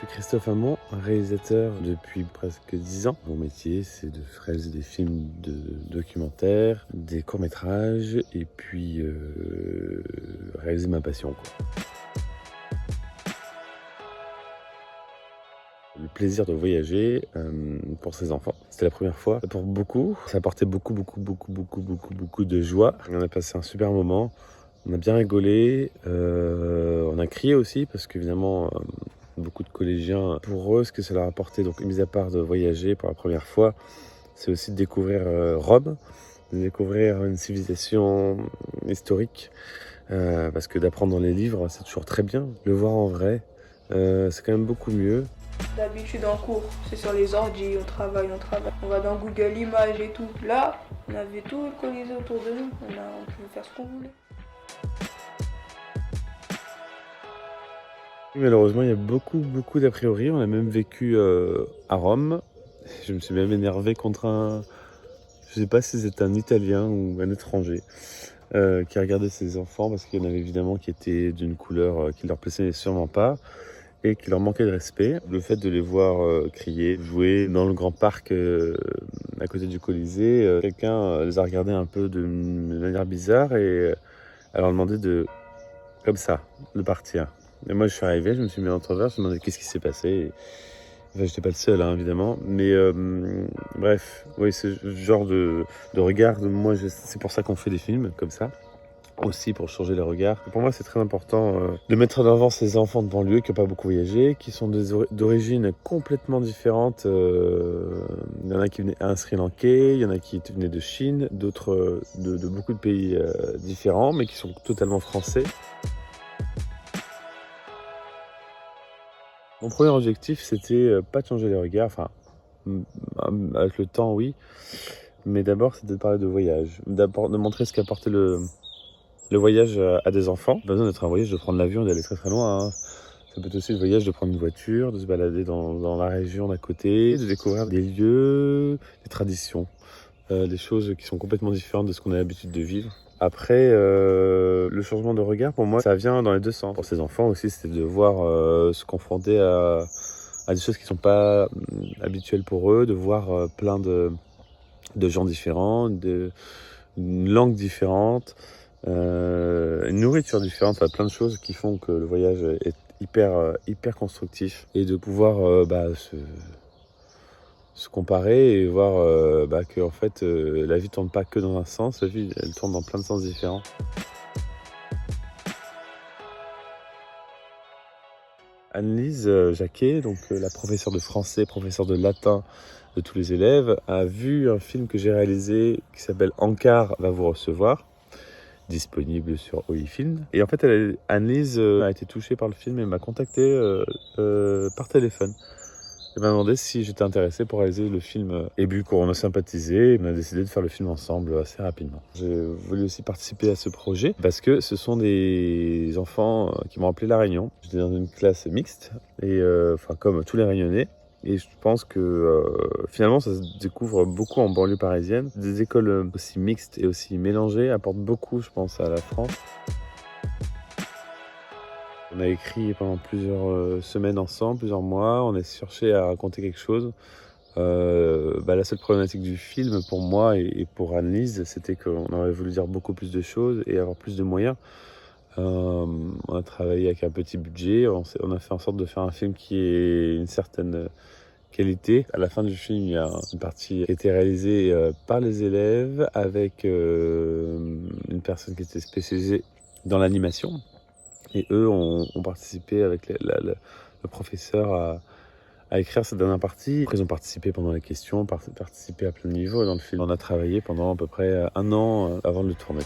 suis Christophe Hamon, réalisateur depuis presque 10 ans. Mon métier, c'est de réaliser des films de documentaires, des courts-métrages et puis réaliser ma passion, quoi. Le plaisir de voyager pour ses enfants. C'était la première fois pour beaucoup. Ça apportait beaucoup de joie. On a passé un super moment. On a bien rigolé. On a crié aussi parce qu'évidemment, beaucoup de collégiens, pour eux, ce que ça leur apportait, donc mis à part de voyager pour la première fois, c'est aussi de découvrir Rome, de découvrir une civilisation historique. Parce que d'apprendre dans les livres, c'est toujours très bien. Le voir en vrai, c'est quand même beaucoup mieux. D'habitude en cours, c'est sur les ordi, on travaille. On va dans Google Images et tout. Là, on avait tout le Colisée autour de nous, on pouvait faire ce qu'on voulait. Malheureusement, il y a beaucoup d'a priori. On a même vécu à Rome. Je me suis même énervé contre un... Je sais pas si c'était un Italien ou un étranger qui regardait ses enfants parce qu'il y en avait évidemment qui étaient d'une couleur qui leur plaisait sûrement pas et qui leur manquait de respect. Le fait de les voir crier, jouer dans le grand parc à côté du Colisée, quelqu'un les a regardés un peu de manière bizarre et a leur demandé comme ça, de partir. Et moi, je suis arrivé, je me suis mis en travers, je me demandais qu'est-ce qui s'est passé. Enfin, j'étais pas le seul, hein, évidemment. Mais bref, oui, ce genre de regard, c'est pour ça qu'on fait des films comme ça. Aussi pour changer les regards. Et pour moi, c'est très important de mettre en avant ces enfants de banlieue qui n'ont pas beaucoup voyagé, qui sont d'origines complètement différentes. Il y en a qui venaient un Sri Lankais, il y en a qui venaient de Chine, d'autres de beaucoup de pays différents, mais qui sont totalement français. Mon premier objectif, c'était pas de changer les regards, enfin, avec le temps, oui, mais d'abord, c'était de parler de voyage, d'abord de montrer ce qu'apportait le voyage à des enfants. Pas besoin d'être un voyage de prendre l'avion et d'aller très loin, hein. Ça peut être aussi le voyage de prendre une voiture, de se balader dans la région d'à côté, de découvrir des lieux, des traditions, des choses qui sont complètement différentes de ce qu'on a l'habitude de vivre. Après, le changement de regard, pour moi, ça vient dans les deux sens. Pour ces enfants aussi, c'était de voir se confronter à des choses qui ne sont pas habituelles pour eux, de voir plein de gens différents, une langue différente, une nourriture différente, enfin, plein de choses qui font que le voyage est hyper constructif. Et de pouvoir se comparer et voir que en fait, la vie tourne pas que dans un sens, la vie elle tourne dans plein de sens différents. Anne-Lise Jacquet, donc la professeure de français, professeure de latin de tous les élèves, a vu un film que j'ai réalisé qui s'appelle Ankar va vous recevoir, disponible sur OiFilm. Et en fait, Anne-Lise a été touchée par le film et m'a contacté par téléphone. Elle m'a demandé si j'étais intéressé pour réaliser le film. Et vu qu'on a sympathisé, on a décidé de faire le film ensemble assez rapidement. J'ai voulu aussi participer à ce projet parce que ce sont des enfants qui m'ont appelé La Réunion. J'étais dans une classe mixte, et comme tous les Réunionnais. Et je pense que finalement, ça se découvre beaucoup en banlieue parisienne. Des écoles aussi mixtes et aussi mélangées apportent beaucoup, je pense, à la France. On a écrit pendant plusieurs semaines ensemble, plusieurs mois. On a cherché à raconter quelque chose. La seule problématique du film pour moi et pour Anne-Lise, c'était qu'on aurait voulu dire beaucoup plus de choses et avoir plus de moyens. On a travaillé avec un petit budget. On a fait en sorte de faire un film qui ait une certaine qualité. À la fin du film, il y a une partie qui a été réalisée par les élèves avec une personne qui était spécialisée dans l'animation. Et eux ont participé avec le professeur à écrire cette dernière partie. Après, ils ont participé pendant les questions, participé à plein de niveaux dans le film. On a travaillé pendant à peu près 1 an avant de le tourner.